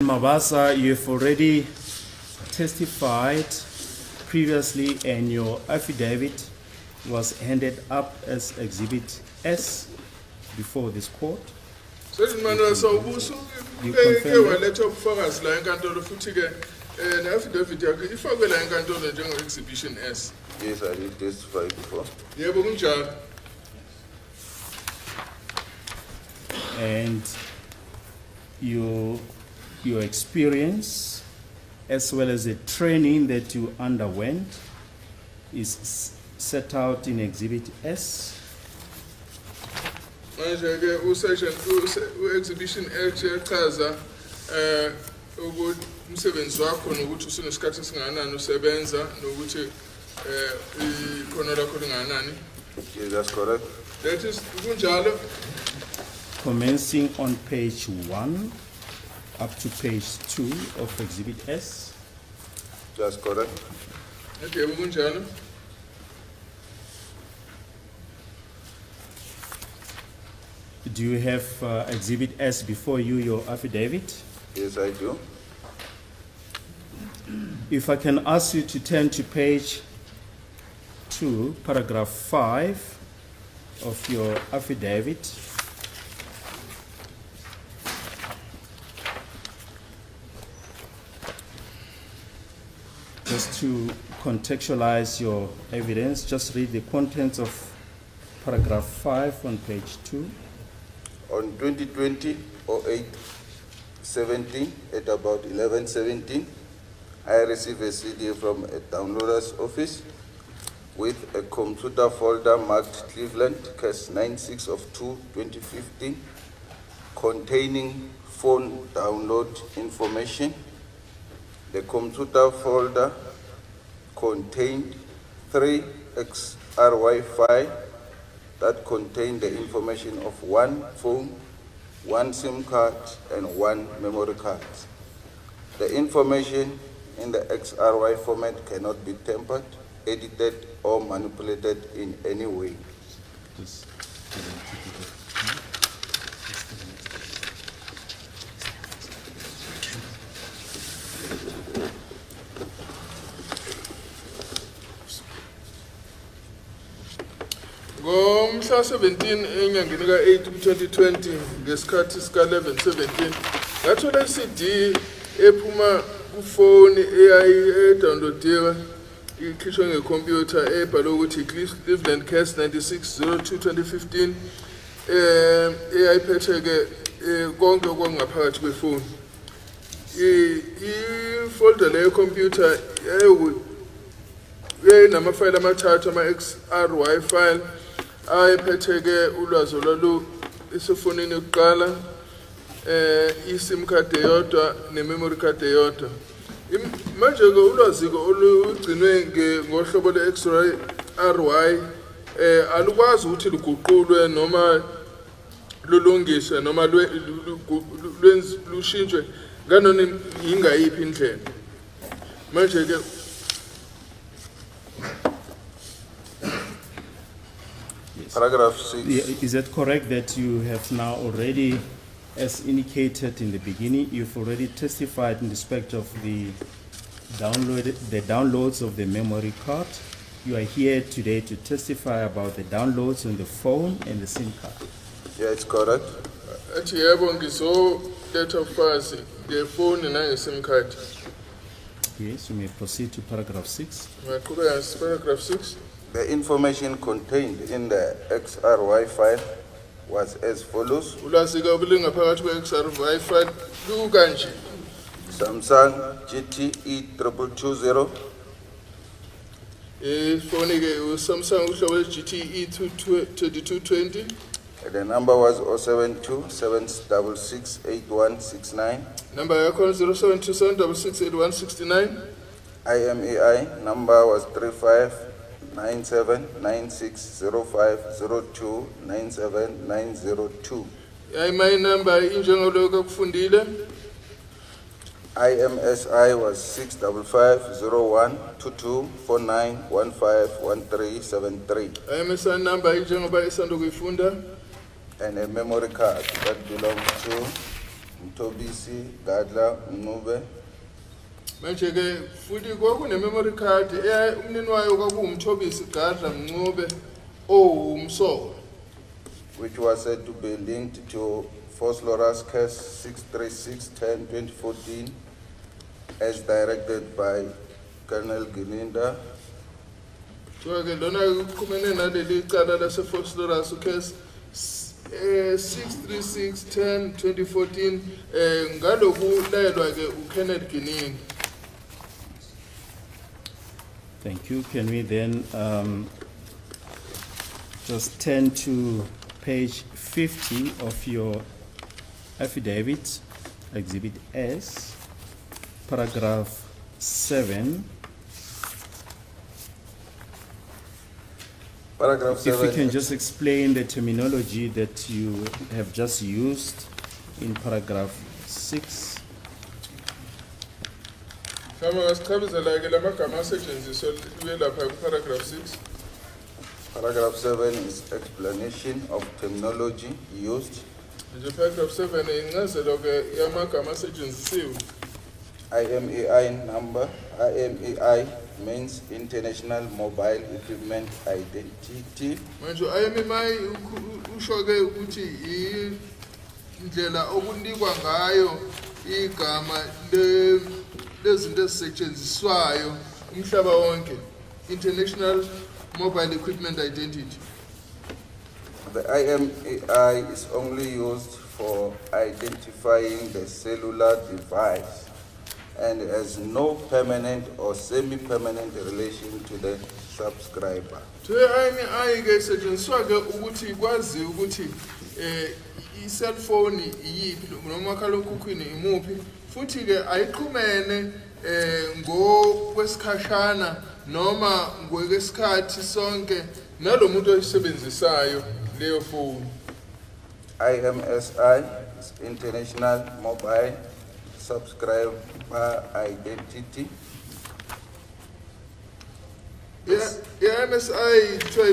Mabasa, you've already testified previously and your affidavit was handed up as Exhibit S before this court. You confirm that? Exhibition S. Yes, I did testify before. And your experience as well as the training that you underwent is set out in Exhibit S. Exhibition H chaza umsebenzi wakho nokuthi usunesikhathi esingakanani usebenza nokuthi ikhono lakho lingakanani. Yes, that's correct. That is kunjalo. Commencing on page 1 up to page 2 of Exhibit S. That's correct. Okay, kunjalo. Do you have Exhibit S before you, your affidavit? Yes, I do. If I can ask you to turn to page 2, paragraph 5 of your affidavit. Just to contextualize your evidence, just read the contents of paragraph 5 on page 2. On 2020-08-17, at about 11:17, I received a CD from a downloader's office with a computer folder marked Cleveland, case 96 of 2/2015, containing phone download information. The computer folder contained 3 XRY files that contained the information of 1 phone, 1 SIM card, and 1 memory card. The information in the XRY format cannot be tampered, edited, or manipulated in any way. Ngomhla 17 enyangeni ka-8 2020 ngesikhathi sika 11:17 ngathola i-CD ephuma kufoni eyayi-downloadiwe ikhishwe ngekhompyutha ebhalwe ukuthi Cleveland Case 96-02-2015 eyayiphethe-ke konke okwangaphakathi kwefoni. I-folder leyo khompyutha yayinamafayili amathathu ama-XRY file ayephethe-ke ulwazi olwalu isefonini yokuqala, i-SIM card eyodwa ne-memory card eyodwa. Manje-ke ulwazi-ke olugcinwe ngohlobo lwe-XRY alukwazi ukuthi luguqulwe noma lulungiswe noma lushintshwe nganoma yingayiphi indlela. Manje-ke Paragraph 6. Is it correct that you have now already, as indicated in the beginning, you've already testified in respect of the downloads of the memory card? You are here today to testify about the downloads on the phone and the SIM card. Yeah, it's correct. SIM card. Yes, you may proceed to paragraph 6. Paragraph 6. The information contained in the XRY file was as follows. Samsung GTE 2220. Samsung GTE 2220. The number was 072-766-8169. Number 072-766-8169. IMEI number was 3597960502979902. IMEI number injengoloku kufundile. IMSI was 655-012249151373. IMSI number injengoba isando kuyifunda. And a memory card that belongs to Mthobisi, Gadla, Ncube, manje ke futhi kwakune memory card umnini wayo kwakuMthobisi Gadla Ncube owumsoko, which was said to be linked to Phosphorus case 636-10-2014 as directed by Colonel Gininda. so ke lona kumene naleli cala lase Phosphorus case 636-10-2014 ngaloku layelwa ke uKenneth Gininda. Thank you. Can we then just turn to page 50 of your affidavit, Exhibit S, paragraph 7. Paragraph 7. If you can just explain the terminology that you have just used in paragraph 6. Kama ngasichazela ke lamagama asetshenziswa lapha paragraph 6. Paragraph 7 is explanation of terminology used. Nje paragraph 7 incazelo ke yamagama asetshenzisiwe. IMEI number. IMEI means International Mobile Equipment Identity. Manje IMEI usho ke ukuthi indlela okunikwa ngayo igama lezinto ezisetshenziswayo umhlaba wonke, International Mobile Equipment Identity. The IMEI is only used for identifying the cellular device and has no permanent or semi-permanent relation to the subscriber. To IMEI ke isetshenziswa ke ukuthi kwazi ukuthi i-cellphone iyiphi noma umakhalekhukhwini imuphi, futhi ke ayiqhumene ngokwesikhashana noma ngokwesikhathi sonke nalomuntu oyisebenzisayo leyo phone. IMSI is International Mobile Subscriber Identity. IMSI kuthiwa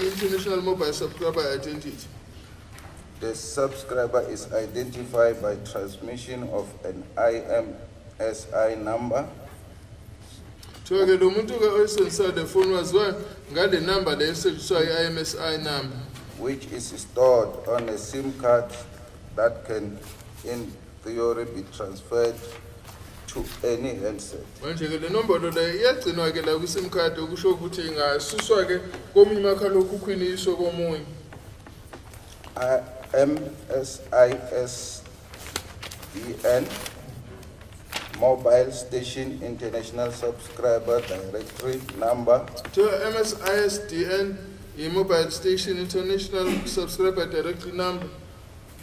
International Mobile Subscriber Identity. The subscriber is identified by transmission of an IMSI number. So ke lo muntu ke oyisebenzisa the phone waziwa ngale number le esetshenziswa i-IMSI number, which is stored on a SIM card that can in theory be transferred to any handset. manje ke le nombolo le iyagcinwa ke la ku-SIM card okusho ukuthi ingasuswa ke komunye umakhalekhukhwini isho komunye. MSISDN, Mobile Station International Subscriber Directory Number. To MSISDN, a Mobile Station International Subscriber Directory Number.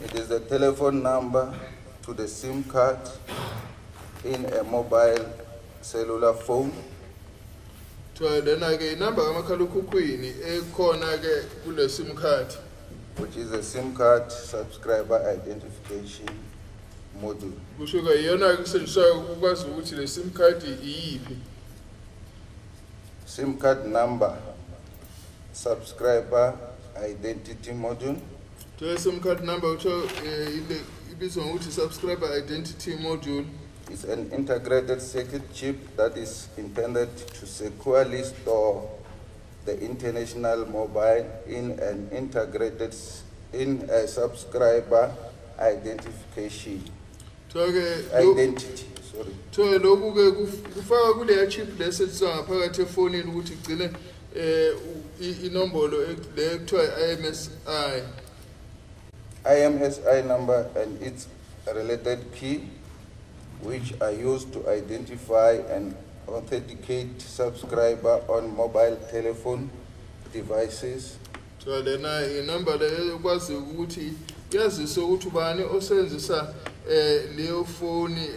It is the telephone number to the SIM card in a mobile cellular phone. To then again, number kamakhalekhukhwini ekhona ke kule SIM card, which is a SIM card subscriber identification module. kusho ke iyona kusetshenziswa ukwazi ukuthi le SIM card iyiphi. SIM card number subscriber identity module. To SIM card number kuthiwa ibizwa ngokuthi subscriber identity module. It's an integrated circuit chip that is intended to securely store the international mobile in a subscriber identification identity. Sorry. To lokhu ke kufaka kule chip lesetshenziswa ngaphakathi efonini ukuthi igcine inombolo le kuthiwa IMSI. IMSI number and its related key, which are used to identify and authenticate subscriber on mobile telephone devices. So lena inamba le kwazi ukuthi yazise ukuthi ubani osebenzisa leyo phone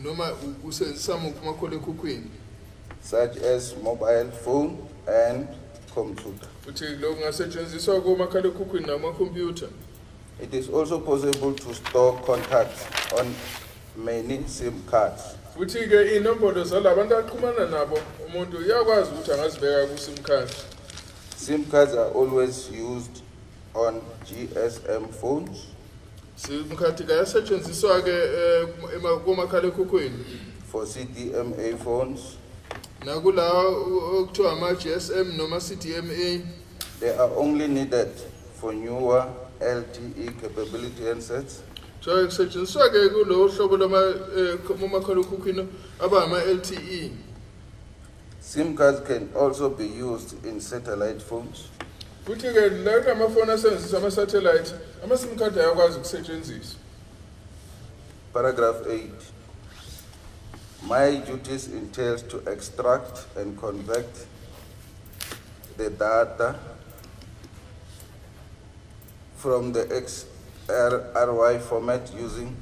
noma usebenzisa umakhalekhukhwini, such as mobile phone and computer. futhi lokho ngasetshenziswa komakhalekhukhwini namakhompyutha. It is also possible to store contacts on many SIM cards. Futhi ke inombolo zalabantu aqhumana nabo umuntu uyakwazi ukuthi angazibeka ku SIM card. SIM cards are always used on GSM phones. SIM card ayasetshenziswa ke kumakhalekhukhwini. For CDMA phones, Nakulawa okuthiwa ama-GSM noma CDMA. they are only needed for newer LTE capability handsets. So kusetshenziswa ke kulo hlobo lwamakhalekhukhwini abama-LTE. SIM cards can also be used in satellite phones. Futhi ke la kunamafoni asebenzisa ama-satellite, ama-SIM card ayakwazi ukusetshenziswa. Paragraph 8. My duties entails to extract and convert the data from the XRY format using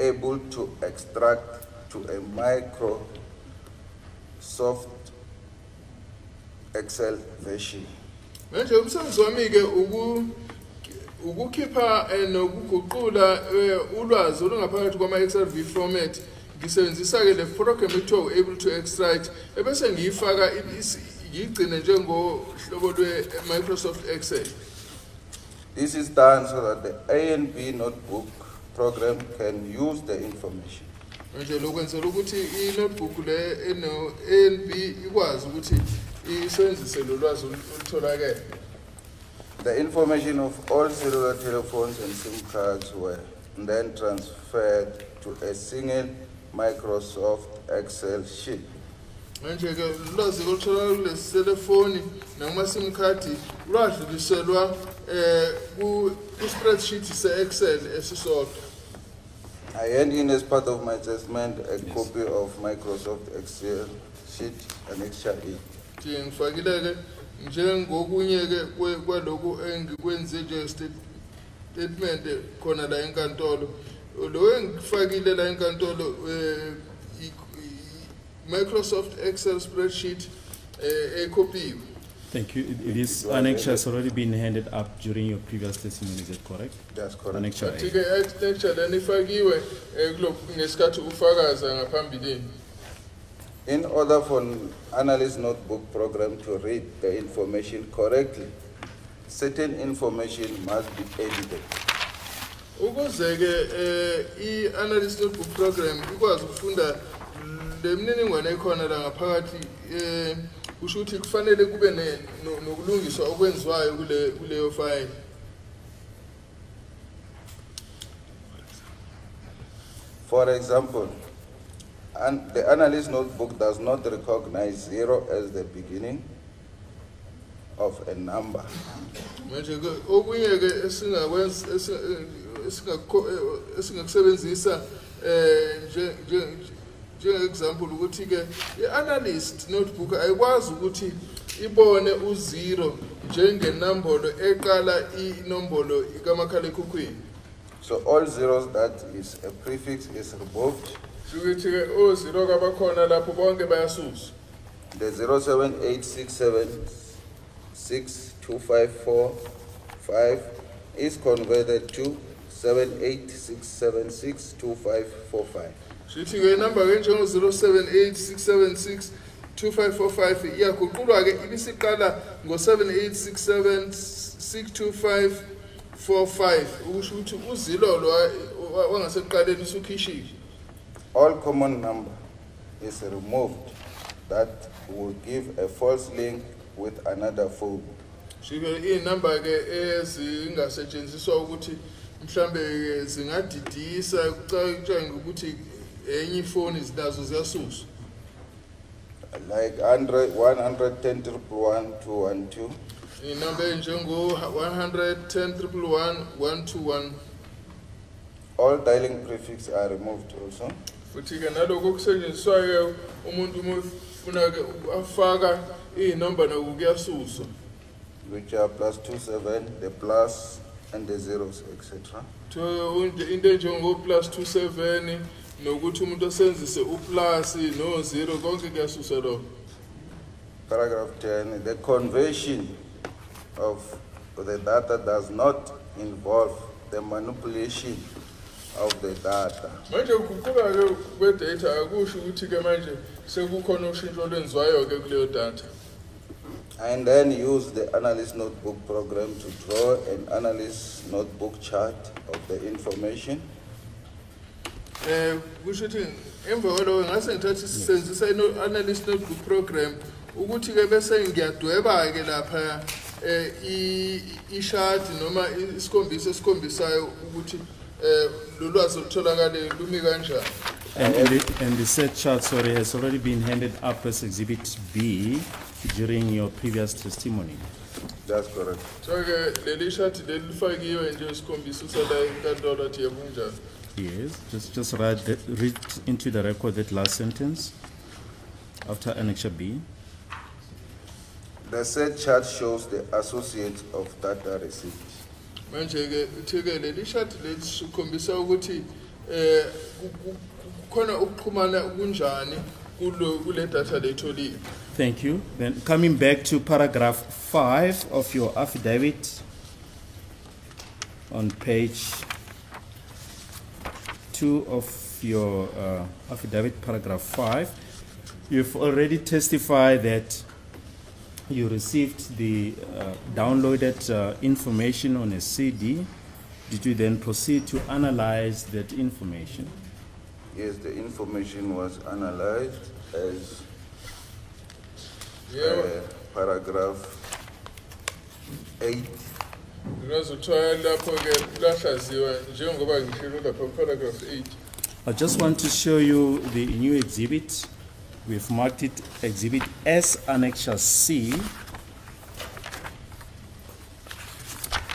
able to extract to a Microsoft Excel version. Manje umsebenzi wami ke ukukhipha nokuguqula ulwazi olungaphakathi kwama-XRV format. Ngisebenzisa ke le program ekuthiwa able to extract ebese ngiyifaka ngiyigcine njengohlobo lwe-Microsoft Excel. This is done so that the A and B notebook program can use the information. Manje lokwenzela ukuthi i-notebook le eno-A and B ikwazi ukuthi isebenzise lo lwazi olutholakele. The information of all cellular telephones and SIM cards were then transferred to a single Microsoft Excel sheet. Manje ke ulwazi olutholakala kulesi telefoni nama-SIM card lwadluliselwa ku-spreadsheet se-Excel esisodwa. I hand in as part of my assessment a copy of Microsoft Excel sheet Annexure A. Ngifakile ke njengokunye ke kwalokhu engikwenze statement khona la enkantolo. Lo engifakile la enkantolo Microsoft Excel spreadsheet copy. Thank you. This annexure has already been handed up during your previous testimony, is that correct? That's correct. Annexure A. Annexure lenifakiwe ngesikhathi ufakaza ngaphambilini. In order for an analyst notebook program to read the information correctly, certain information must be edited. Ukuze ke i-analyst notebook program ikwazi ukufunda le mniningwane ekhona la ngaphakathi kusho ukuthi kufanele kube nokulungiswa okwenziwayo kuleyo file. For example, the analyst notebook does not recognize 0 as the beginning of a number. Manje ke okunye ke esingakusebenzisa example ukuthi ke i-analyst notebook ayikwazi ukuthi ibone u0 njengenombolo eqala inombolo kamakhalekhukhwini. So all zeros that is a prefix is removed. Ukuthi ke o0 kabakhona lapho bonke bayasuswa. The 078676254 is converted to 786762545. Shithi ke number ke njengo 0786762545 iyaguqulwa ke ibisiqala ngo7867625545 ukusho ukuthi uzilo lo wangaseqaleni usukhishile. All common number is removed that will give a false link with another phone. Shike inumber ke ezingasetshenziswa ukuthi mhlambe zingadidisa ukucabanga ukuthi enye ifoni zinazo ziyasuswa. Like 110.111.212. Inumber njengo 110.111.121. All dialing prefix are removed also. Futhi ke naloko kusetshenziswayo umuntu ufuna ke afaka inumber naku kuyasuswa. Which are +27, the plus and the zeros, etc. To into njengo +27 nokuthi umuntu osenzise uplus no zero konke kuyasuswa lo. Paragraph 10, the conversion of the data does not involve the manipulation of the data. Manje ukuguqula ke kwe-data akusho ukuthi ke manje sekukhona ushintsho olwenziwayo ke kuleyo data. And then use the analyst notebook program to draw an analyst notebook chart of the information. Kusho ukuthi emva kwalokho ngase ngithatha isisebenzisa analyst notebook program ukuthi ke bese ngiyadweba ke lapha i-chart noma isikhombiso esikhombisayo ukuthi lolwazi olutholakale lumi kanjani. And the set chart, sorry, has already been handed up as Exhibit B during your previous testimony. That's correct. So ke leli chart lelifakiwe nje isikhombiso sala inkantolo athi yebunjani. Yes, just read into the record that last sentence after Annexure B. The said chart shows the associates of data received. Manje ke uthike leli chart lesikhombisa ukuthi khona ukuxhumana kunjani kule data letholiwe. Thank you. Then coming back to paragraph 5 of your affidavit on page 2 of your affidavit, paragraph 5, you've already testified that you received the downloaded information on a CD. Did you then proceed to analyze that information? Yes, the information was analyzed as paragraph 8. I just want to show you the new exhibit. We've marked it Exhibit S, Annexure C.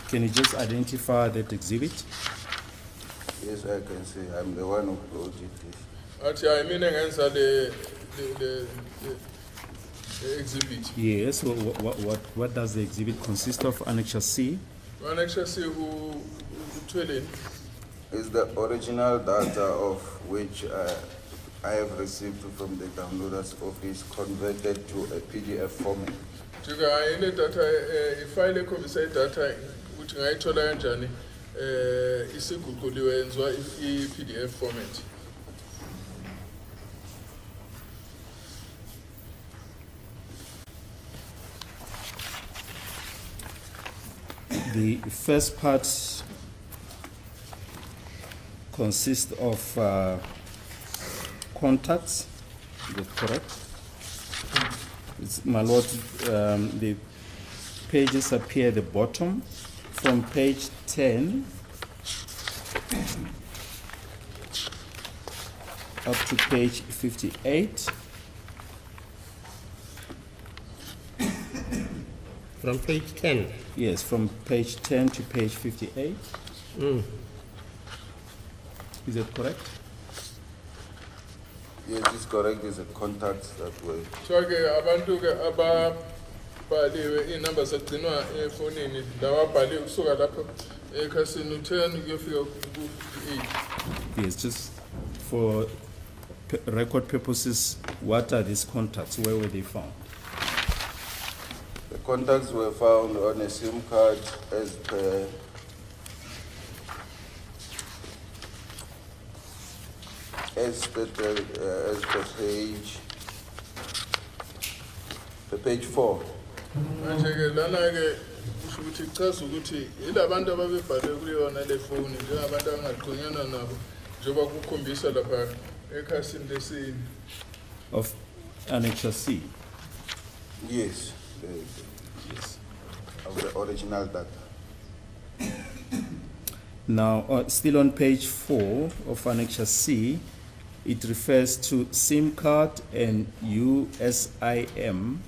Can you just identify that exhibit? Yes, I can see. I'm the one who brought it. The exhibit. Yes. What does the exhibit consist of? Annexure C. Annexure C who is the original data of which I have received from the downloaders office converted to a PDF format. Data file ekhombisa data ukuthi ngayithola kanjani isiguquliwe yenzwa i-PDF format. The first part consists of contacts. Is that correct? My lord, the pages appear at the bottom from page 10 up to page 58. From page 10? Yes, from page 10 to page 58. Is that correct? Yes, it's correct. There's a contact that way. So abantu ke ababhaliwe inamba sagcinwa efonini lawa bhaliwe kusuka lapho ekhasini 10 kuyofika ku-8. Yes, just for record purposes, what are these contacts? Where were they found? The contacts were found on a SIM card as per page 4. Manje ke lana ke kusho ukuthi kuchaza ukuthi ilabantu ababebhale kuleyona le phone njengabantu abangaqhonyana nabo njengoba kukhombisa lapha ekhasini lesini of Annexure C. Yes, yes, of the original data. Now, still on page 4 of Annexure C, it refers to SIM card and USIM.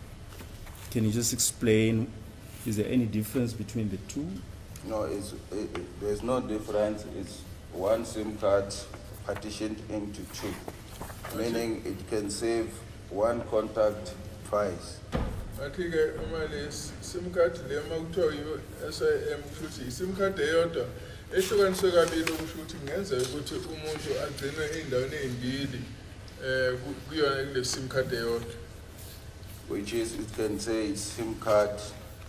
Can you just explain, is there any difference between the two? No, there's no difference. It's one SIM card partitioned into two, meaning it can save one contact twice. Athi-ke uma le SIM card le makuthiwa USIM futhi SIM card eyodwa ehlukaniswe kabili ukusho ukuthi kungenzeka ukuthi umuntu agcine ey'ndaweni ey'mbili kuyona kule SIM card eyodwa. Which is, it can say SIM card,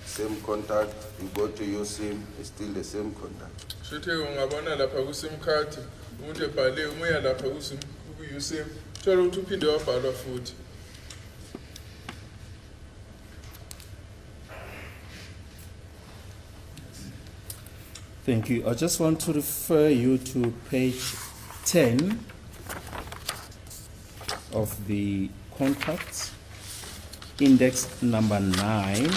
same contact, you go to your SIM, it's still the same contact. Shuthe ungabona lapha ku SIM card umuntu ebhale umuya lapha ku SIM thola ukuthi uphinde wabhalwa futhi. Thank you. I just want to refer you to page 10 of the contracts, index number 9.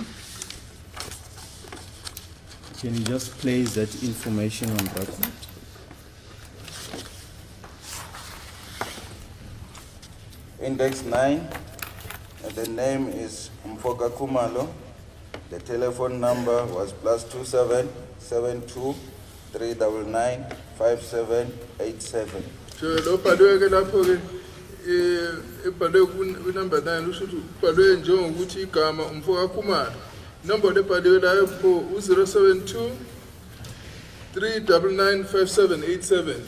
Can you just place that information on record? Index 9, and the name is Mthobisi. The telephone number was +27 72 399 5787. Lo bhalwe ke lapho ke ebhalwe ku number 9 usho ukuthi ubhalwe njengokuthi igama Mthobisi. Number lebhaliwe la yepho u072 399 5787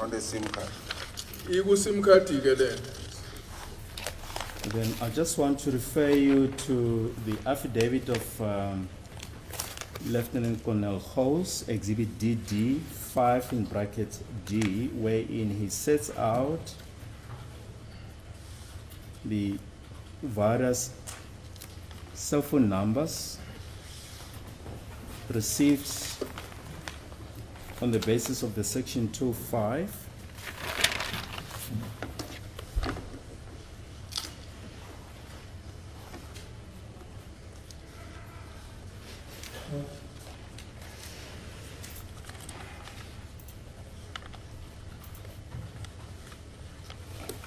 On the SIM card. iku sim card ke le. Then I just want to refer you to the affidavit of Lieutenant Colonel Hose, Exhibit DD 5 in brackets D, wherein he sets out the various cell phone numbers received on the basis of the Section 2.5.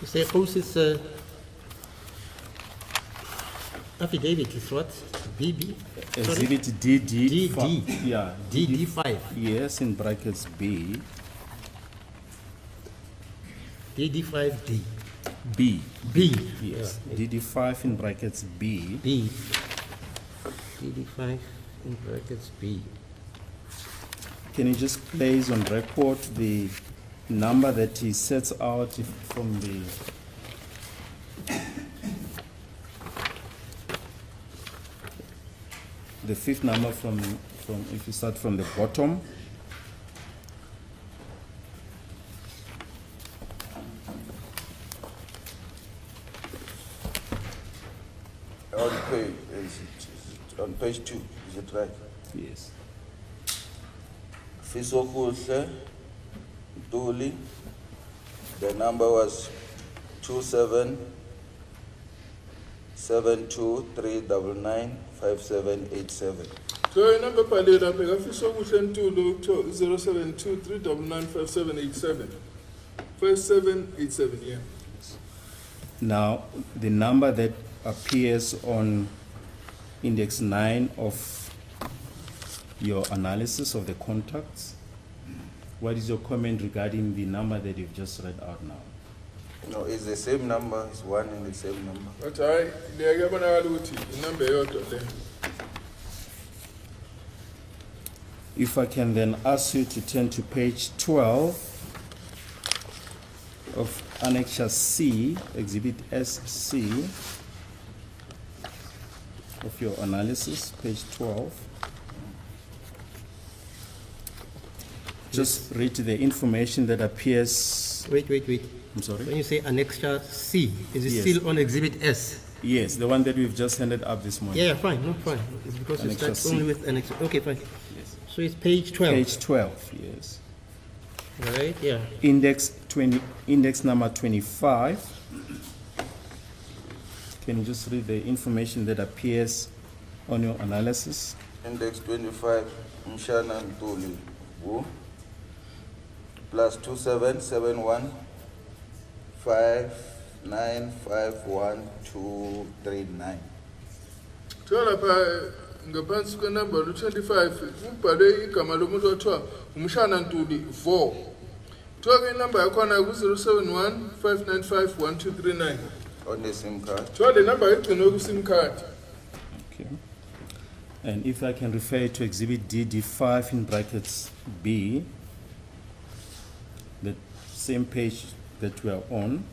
You say House is affidavit is what? BB? Exhibit DD. DD. Yeah. DD5. Yes, in brackets B. DD5D. B. B. Yes. Yeah. DD5 in brackets B. B. DD5 in brackets B. Can you just place on record the number that he sets out from the fifth number from if you start from the bottom? On page 2, is it right? Yes. Fisokuhle Ntuli, the number was 2772399577. So number bhalwe lapha ngafisa ukuthi Ntuli 072 399 5787. 5787, yeah. Now, the number that appears on index 9 of your analysis of the contacts, what is your comment regarding the number that you've just read out now? No, it's the same number, it's one and the same number. But I liyakubonakala ukuthi inamba eyodwa le. If I can then ask you to turn to page 12 of Annexure C, Exhibit SC of your analysis, page 12. Just read the information that appears. Wait. I'm sorry? When you say Annexure C, is it Yes. still on Exhibit S? Yes, the one that we've just handed up this morning. Yeah, fine, no, fine. It's because it Annexure starts C. only with Annexure. Okay, fine. Yes. So it's page 12. Page 12, yes. Right, yeah. Index number 25. Can you just read the information that appears on your analysis? Index 25, Mshana Ntuli, who? +2771 5951239. So lapha ngaphansi kwenamba lu25 ubhalwe igama lomuntu othiwa uMshana Ntuli 4. Thoke inamba yakhona ku071 595 1239. On the SIM card. So le number igcinwe ku sim card. Okay. And if I can refer to Exhibit DD5 in brackets B, the same page that we are on,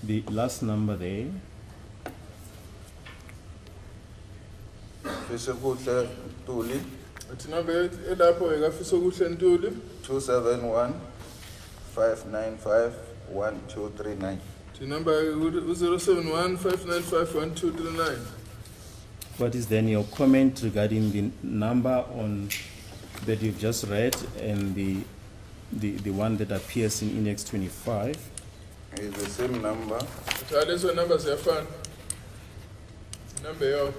the last number there, Fisokuhle Ntuli, Athi number elapho ngafisa ukuthi Ntuli 271 595 1239. the number u071 595 1239. What is then your comment regarding the number on that you've just read and the one that appears in Index 25? It's the same number. Lezo number ziyafana. Number yo.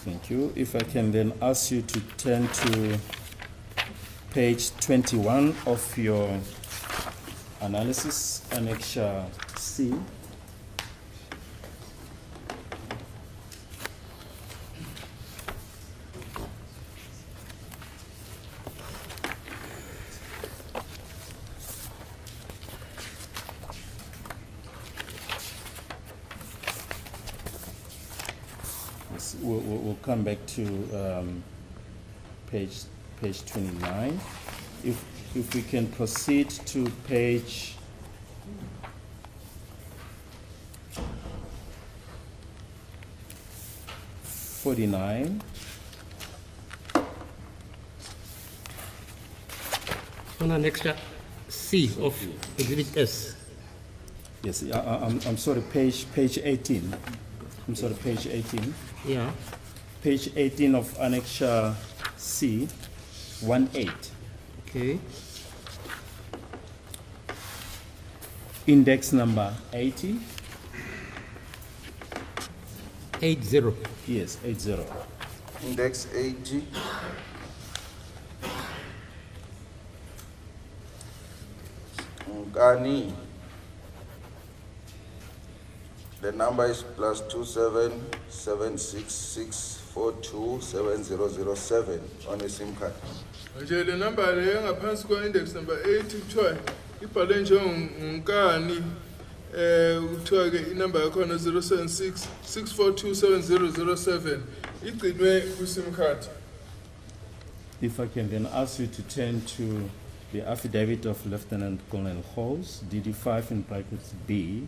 Thank you. If I can then ask you to turn to page 21 of your analysis, Annexure C. We'll come back to page 29. If we can proceed to page 49. On Annexure C of Exhibit S. Yes, I'm sorry, page 18. I'm sorry, page 18. Yeah. Page 18 of Annexure C, 1.8. Okay. Index number 80. 80. Yes, 80. Index 80. Ngani. The number is plus 277664270007 on a SIM card. Nje le number le ngaphansi kwa index number 8 kuthiwa ibhale njengongkani kuthiwa ke inumber yakhona 0766427007 igcinwe ku SIM card. If I can then ask you to turn to the affidavit of Lieutenant Colonel Halls, DD5 in brackets B.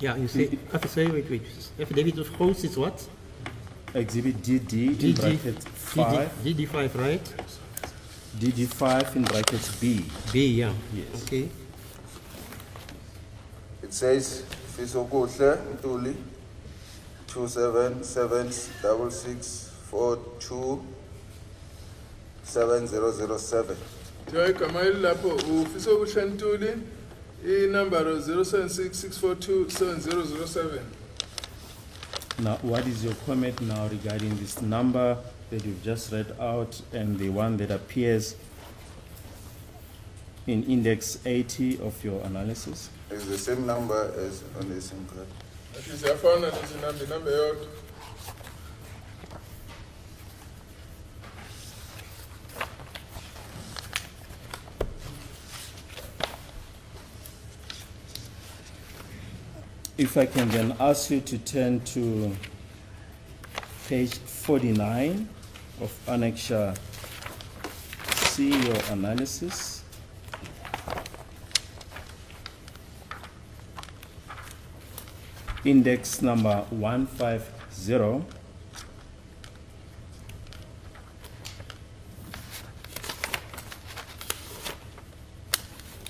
Yeah, you say, wait. Affidavit of Host is what? Exhibit DD in brackets 5. DD5, right? DD5 in brackets B. B, yeah. Yes. Okay. It says Fisokuhle Ntuli 27766427007. Kuthiwa igama elilapho ufisa ukuhlantuli inumber 0766427007. Now, what is your comment now regarding this number that you've just read out and the one that appears in Index 80 of your analysis? It's the same number as on the SIM card. That is yafana lezi number yodwa. If I can then ask you to turn to page 49 of Annexure C, your analysis. Index number 150.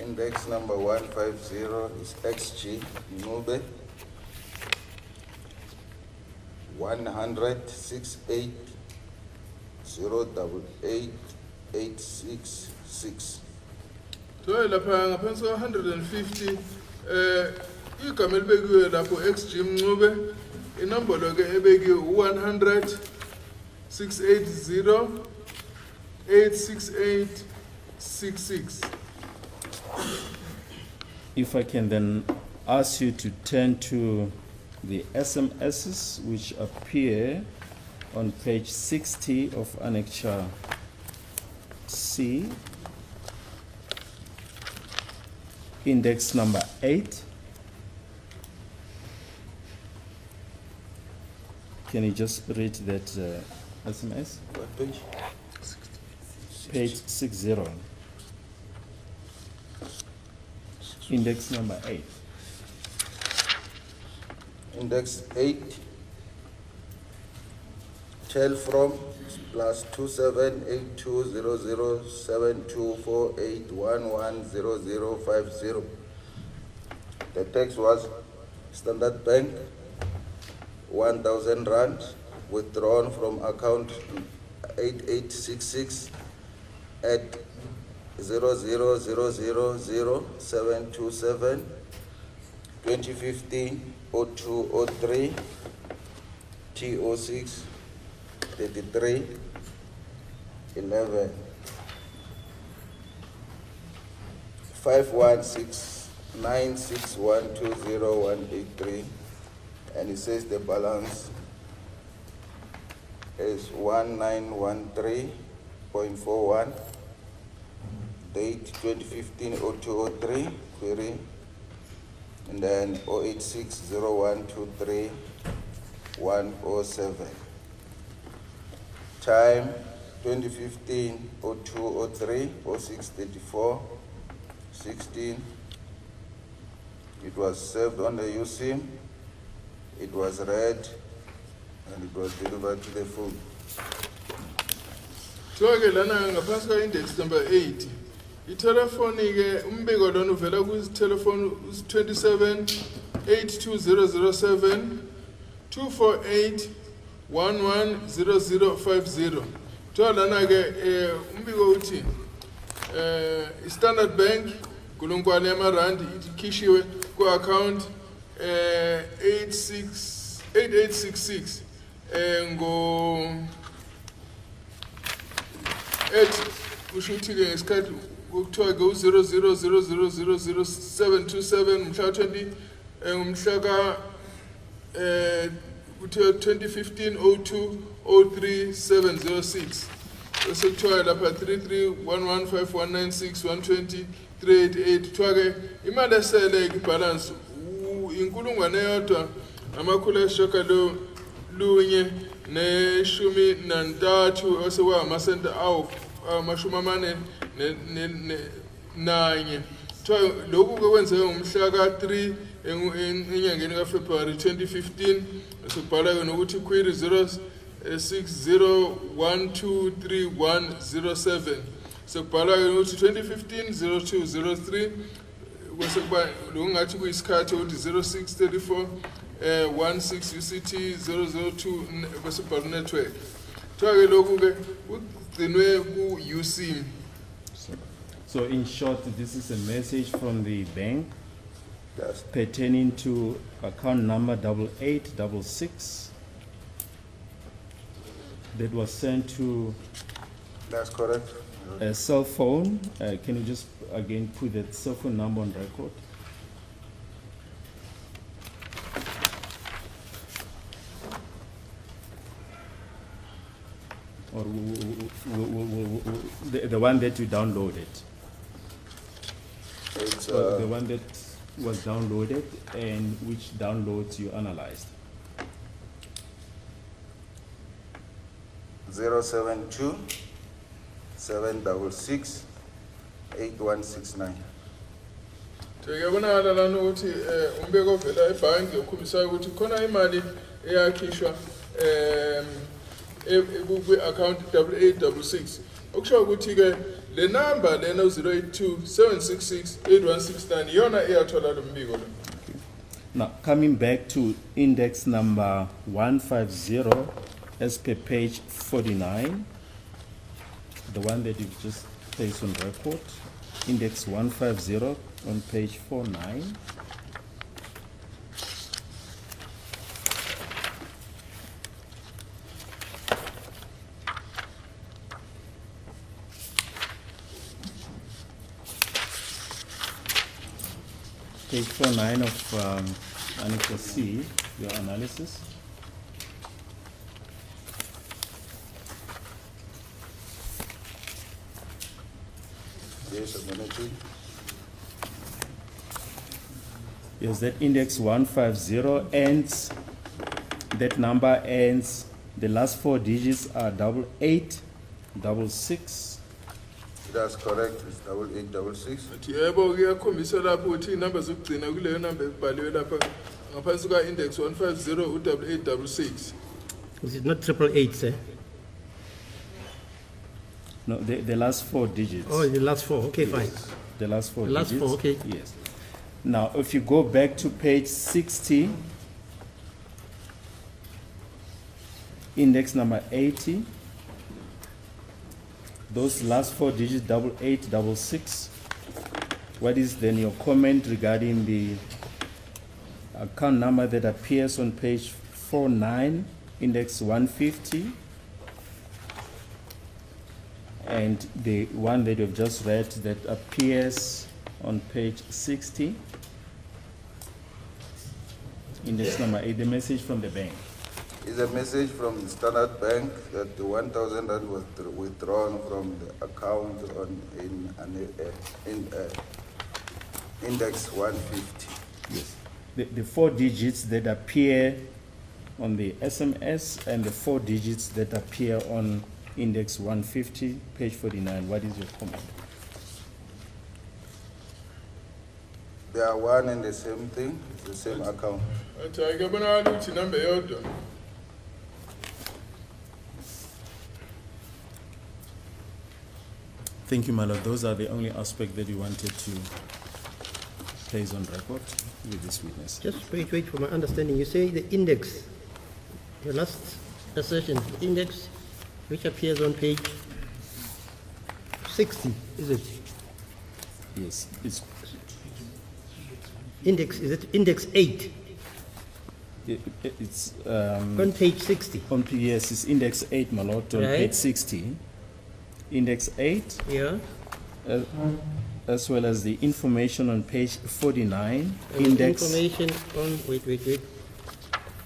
Index number 150 is XG Ncube 100-68-088-866. Kuthiwa lapha ngaphansi kwa 150 igama elibekiwe lapho XG Ncube inombolo ke ebekiwe 100-680-868-66. If I can then ask you to turn to the SMSs which appear on page 60 of Annexure C, index number 8. Can you just read that SMS? What page? Page 60. Index number 8. Index 8 Shell from plus 2782007248110050. The text was Standard Bank, 1,000 rand withdrawn from account 8866 at 0000727 2015 0203 T06 33 11 51696120183, and it says the balance is 1913.41. Date 2015 0203 query, and then 0860123 107. Time 2015 0203 0634 16. It was served on the USIM, it was read, and it was delivered to the phone. So lana ngaphansi ka index number 8. Itelephone ke umbiko lona uvela ku telephone 27 82007 248 110050. Lana ke umbiko uthi Standard Bank kulungwane yamarandi ikhishiwe ku account 8866 ngo kusho ukuthi ke ngesikhathi ukuthiwa ke u000000727 mhla 20 ngumhla ka kuthiwa 2015 02 03 706 bese kuthiwa lapha 33115196 120 388 kuthiwa ke imali esele ibalance inkulungwane yodwa amakhulu ayisishiyagalo lunye neshumi nantathu osekwa amasenta awu amashumi amane nanye. Lokhu ke kwenzeka ngomhla ka3 enyangeni kaFebruary 2015, sekubhala ke nokuthi query 0601231107 sekubhala ke nokuthi 2015 0203 bese kuba lokungathi kuyisikhathi ukuthi 0634 16 UCT 002 bese kubhala network. Ke lokhu ke ugcinwe ku USIM. So in short, this is a message from the bank pertaining to account number 8866 that was sent to. That's correct. A cell phone. Can you just again put that cell phone number on record? Or the one that you downloaded? It's the one that was downloaded and which downloads you analyzed? 072 766 8169. Ngiyabonakala lana ukuthi umbeko vela ebhanki ukhulisa ukuthi khona imali eyakhishwa ku account 8866 okusho ukuthi ke le number lena 082 766 8169 yona eyathola lo mbiko lo. Now coming back to index number 150 as per page 49, the one that you've just placed on record, index 150 on page 49. Page 49 of Annex C, your analysis. Yes, I'm managing. Yes, that index 150 ends, that number ends, the last four digits are 8866. That's correct, it's 8866. Yebo kuyakhombisa lapho ukuthi inamba zokugcina kuleyo number ebhaliwe lapha ngaphansi ka index 150 u8866. Is it not 888, sir? No, the last 4 digits. Oh, the last 4. Okay, fine. The last 4 The last digits. 4, okay. Yes. Now, if you go back to page 60, index number 80, those last 4 digits, 8866. What is then your comment regarding the account number that appears on page 49, index 150, and the one that you've just read that appears on page 60, index number 8, the message from the bank? Is a message from Standard Bank that the 1,000 rand was withdrawn from the account in index 150. Yes. The 4 digits that appear on the SMS and the 4 digits that appear on index 150, page 49, what is your comment? They are one and the same thing, it's the same account. Thank you, my lord. Those are the only aspects that you wanted to place on record with this witness. Just wait for my understanding. You say the index, the last assertion, the index which appears on page 60, is it? Yes, it's Index, is it index 8 it's on page 60? on yes, it's index 8, my lord, on Right. page 60. Index 8, Yeah. as well as the information on page 49, And index. information on, wait,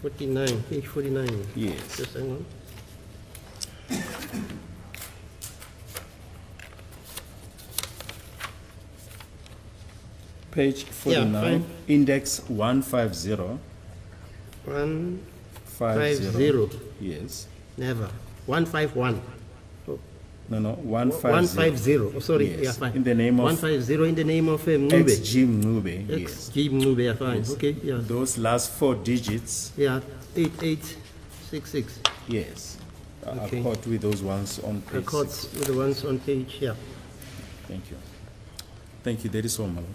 49, page 49. Yes. Just hang on. Page 49, fine. index 150. 150. Yes. Never. 151. No, 150. 150. Oh, sorry. Yes. Yeah, fine. In the name of 150 in the name of Ncube. ex-Jim Ncube. Yes. Ex-Ncube, yeah, fine. Yes. Okay, yeah. Those last 4 digits, Yeah, 8866. yes, Okay. accord with those ones on page Accords 60. with the ones on page, yeah. Thank you. Thank you. That is all, my lord.